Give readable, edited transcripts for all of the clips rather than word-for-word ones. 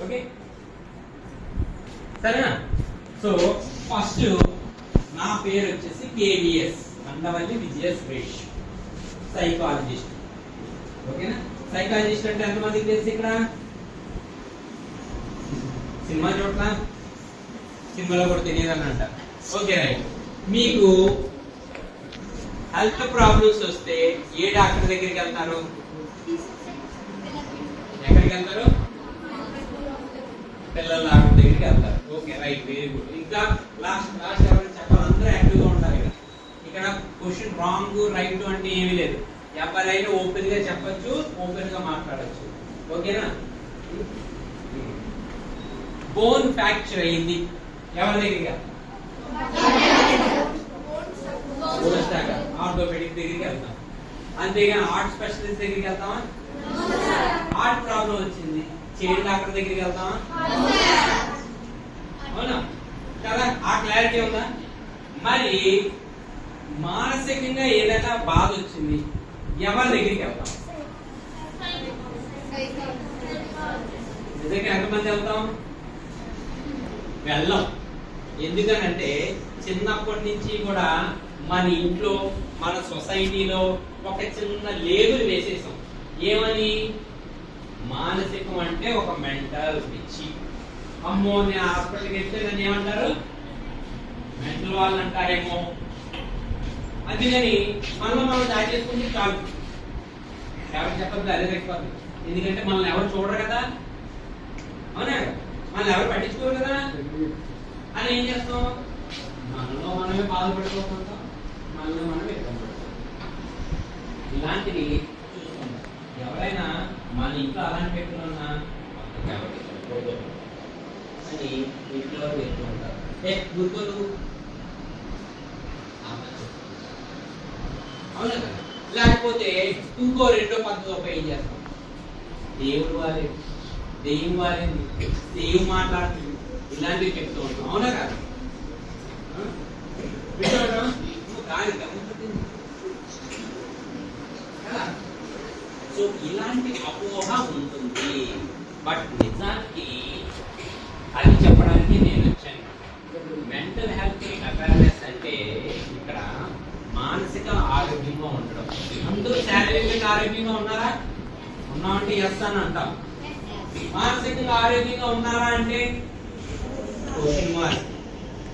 Okay సరేనా? So first నా పేరు వచ్చేసి కేవీఎస్ మండవల్లి విజయ సురేష్, సైకాలజిస్ట్. ఓకేనా? సైకాలజిస్ట్ అంటే ఎంతమందికి తెలుసు ఇక్కడ? సినిమా చూడటం, సినిమాలో కూడా తెలియదని అంట. Okay right. మీకు హెల్త్ ప్రాబ్లమ్స్ వస్తే ఏ డాక్టర్ దగ్గరికి వెళ్తారు? ఎక్కడికి వెళ్తారు? పిల్లల డాక్టర్ దగ్గరికి వెళ్తారు. Okay right, very good. ఇంకా లాస్ట్ ఎవరైనా చెప్పాలి? అందరూ యాక్టివ్గా ఉంటారు ఇక్కడ. క్వశ్చన్ రాంగ్ రైట్ అంటే ఏమీ లేదు. ఎవరైనా ఓపెన్ గా చెప్పచ్చు, ఓపెన్ గా మాట్లాడచ్చు. ఓకేనా? బోన్ ఫ్రాక్చర్ అయింది ఎవరి దగ్గరికి? ఆర్థోపెడిక్ దగ్గరికి వెళ్తాం. అంతేగాని హార్ట్ స్పెషలిస్ట్ దగ్గరికి వెళ్తామా? హార్ట్ ప్రాబ్లం వచ్చింది చైల్డ్ డాక్టర్ దగ్గరికి వెళ్తామా? అవునా కదా? ఆ క్లారిటీ ఉందా? మరి మానసికంగా ఏదైనా బాధ వచ్చింది ఎవరి దగ్గరికి వెళ్తాం? నిజంగా ఎంతమంది వెళ్తాం? వెళ్ళం. ఎందుకనంటే చిన్నప్పటి నుంచి కూడా మన ఇంట్లో, మన సొసైటీలో ఒక చిన్న లేబుల్ వేసేసాం. ఏమని? మానసికం అంటే ఒక మెంటల్ పిచ్చి. అమ్మో నేను హాస్పిటల్కి వెళ్తే నన్ను ఏమంటారు? మెంటల్ వాళ్ళు అంటారేమో. అందుకని మనం దాచేసుకుంటే చాలు, ఎవరు చెప్పద్దు, అదే తగ్గిపోద్ది. ఎందుకంటే మనల్ని ఎవరు చూడరు కదా, అవునా? మనల్ని ఎవరు పట్టించుకోరు కదా అని ఏం చేస్తాం? మనలో మనమే బాధపడిపోతుంటాం, మనలో మనమే ఇబ్బంది పడతాం. ఇలాంటివి చూసుకుంటాం. ఎవరైనా మన ఇంట్లో అలాంటి వ్యక్తులు ఉన్నా అని ఇంట్లో వ్యక్తులు ఉంటారు. గుర్తులు అవునా కదా? లేకపోతే ఇంకో రెండో పద్ధతి ఉపయోగం చేస్తాం. దేవుడు వారే, దెయ్యం వారింది, దెయ్యం మాట్లాడుతుంది, ఇలాంటివి చెప్తూ ఉంటాం. అవునా కదా? సో ఇలాంటి అపోహ ఉంటుంది. బట్ నిజానికి అది చెప్పడానికి నేను వచ్చాను. మెంటల్ హెల్త్ అవేర్నెస్ అంటే ఇక్కడ మానసిక ఆరోగ్యంగా ఉండడం. అందరూ శారీరకంగా ఆరోగ్యంగా ఉన్నారా? ఉన్నామంటే ఎస్ అని అంటాం. మానసికంగా ఆరోగ్యంగా ఉన్నారా అంటే క్వశ్చన్ మార్క్.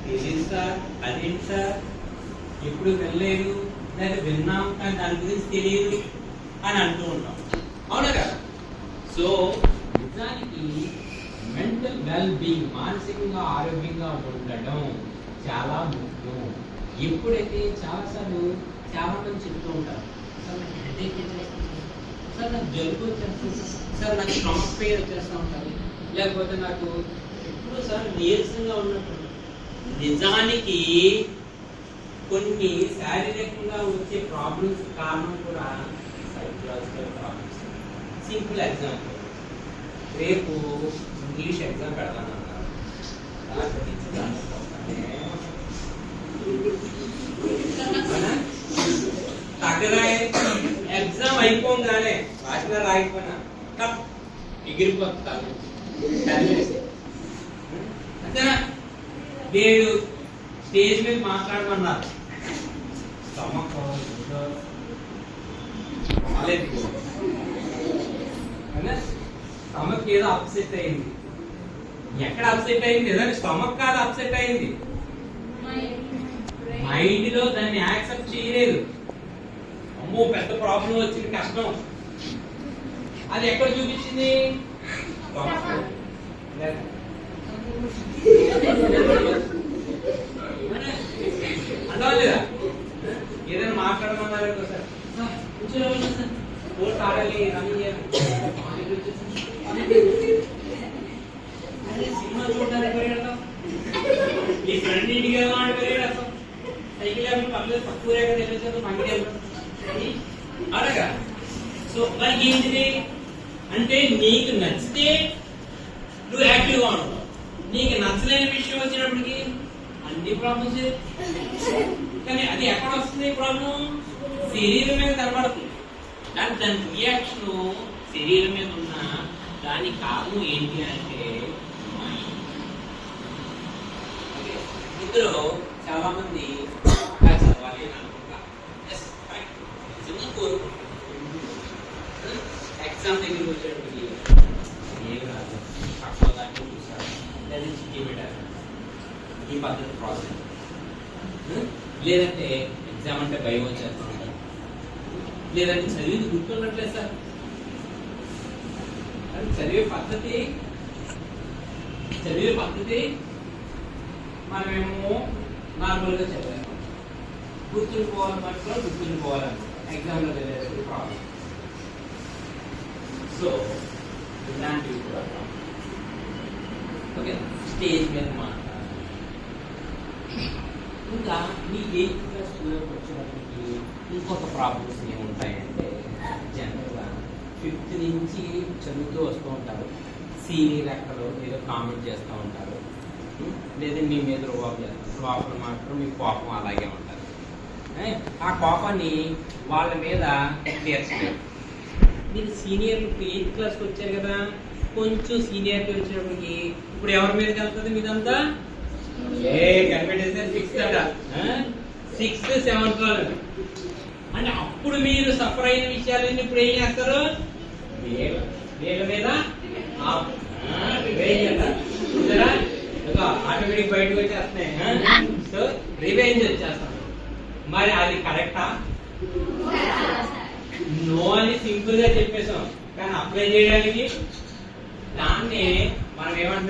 తెలియదు సార్, అదేంటి సార్, ఎప్పుడు వెళ్ళలేదు, లేదా విన్నాం కానీ దాని గురించి తెలియదు అని అంటూ ఉంటాం. అవునా కదా? సో నిజానికి మెంటల్ వెల్ బీయింగ్, మానసికంగా ఆరోగ్యంగా ఉండడం చాలా ముఖ్యం. ఎప్పుడైతే చాలాసార్లు చాలా మంది చెప్తూ ఉంటారు, సార్ నాకు హెడేక్ వచ్చేస్తుంది, సార్ నాకు జలుబు వచ్చేస్తుంది, సార్ నాకు స్టమక్ పెయిన్ వచ్చేస్తూ ఉంటుంది, లేకపోతే నాకు ఎప్పుడు సార్ నీరసంగా ఉన్నట్టు. నిజానికి కొన్ని శారీరకంగా వచ్చే ప్రాబ్లమ్స్ కారణం కూడా సైకలాజికల్ ప్రాబ్లమ్స్. సింపుల్ ఎగ్జాంపుల్, రేపు ఇంగ్లీష్ ఎగ్జామ్ పెడతానన్నారు. తగ్గదా? ఎగ్జామ్ అయిపోగానే రాసిన రాయిపోయినా ఎగిరిపోతాను. అంతేనా? వీడు స్టేజ్ మీద మాట్లాడమన్నారు, స్టమక్ స్టమక్ ఏదో అప్సెట్ అయింది. ఎక్కడ అప్సెట్ అయింది? ఏదైనా స్టమక్ కాదు అప్సెట్ అయింది, మైండ్ లో దాన్ని యాక్సెప్ట్ చేయలేదు. అమ్మో పెద్ద ప్రాబ్లం వచ్చింది, కష్టం. అది ఎక్కడ చూపించింది? అంటావా లేదా? ఏదైనా మాట్లాడమన్నారు సార్, కోర్టు ఆడాలి, సినిమా చూడడానికి పరిగెడతాం, మీ ఫ్రెండ్ ఇంటికి వెళ్ళాలని పరిగెడతాం, సైకిల్ పక్కన తక్కువ తెలియదు మంచి అలాగా. సో మరి ఏంటిది అంటే, నీకు నచ్చితే నువ్వు యాక్టివ్గా ఉంటావు, నీకు నచ్చలేని విషయం వచ్చినప్పటికీ అన్ని ప్రాబ్లమ్స్. కానీ అది ఎక్కడ వస్తుంది ప్రాబ్లం? శరీరం మీద కనబడుతుంది. దాని రియాక్షన్ శరీరం మీద ఉన్న దాని కారణం ఏంటి అంటే ఇందులో చాలా మంది బాగా చదవాలి అని అనుకుంటారు. Yes, correct. నిజంగా కోరుకుంటారు. ఎగ్జామ్ దగ్గరికి వచ్చేటప్పటికి ఏం రాదు, తక్కువ దాంట్లో చూసారు లేదా చిట్టి పెట్టారు, ఈ పద్ధతి ప్రాసెస్. లేదంటే ఎగ్జామ్ అంటే భయం వచ్చేస్తా ఉంటారు, లేదంటే చదివింది గుర్తున్నట్లేదు సార్. చదివే పద్ధతి మనమేమో నార్మల్గా చదివాము, గుర్తుండిపోవాలనుకుంటాం, ఎగ్జామ్లో చదివేది ప్రాబ్లం. సో ఇలాంటివి కూడా ఓకే. స్టేజ్ మీద మాట్లాడాలి. ఇంకా మీ 8th క్లాస్ వచ్చేటప్పటికి ఇంకొక ప్రాబ్లమ్స్ ఏముంటాయంటే, జనరల్గా 5th నుంచి చదువుతూ వస్తూ ఉంటారు, సీనియర్ ఎక్కడో ఏదో కామెంట్ చేస్తూ ఉంటారు, లేదా మీ మీద రుబాబు చేస్తారు, లోపల మాత్రం మీ కోపం అలాగే ఉంటుంది. ఆ కోపాన్ని వాళ్ళ మీద తీర్చలేదు. మీరు సీనియర్లు 8th క్లాస్కి వచ్చారు కదా, కొంచెం సీనియర్కి వచ్చినప్పటికి ఇప్పుడు ఎవరి మీదకి వెళ్తుంది మీదంతా? కనిపెట్టేసారు 6th 7th వాళ్ళు అంటే అప్పుడు మీరు సఫర్ అయిన విషయాలన్నీ ఇప్పుడు ఏం చేస్తారు? వీళ్ళ మీద ఆటోమేటిక్ బయటకు వచ్చేస్తున్నాయి. సో రివెంజ్ వచ్చేస్తాం. మరి అది కరెక్టా? నో అని సింపుల్ గా చెప్పేసాం, కానీ అప్లై చేయడానికి దాన్ని మనం ఏమంటాం?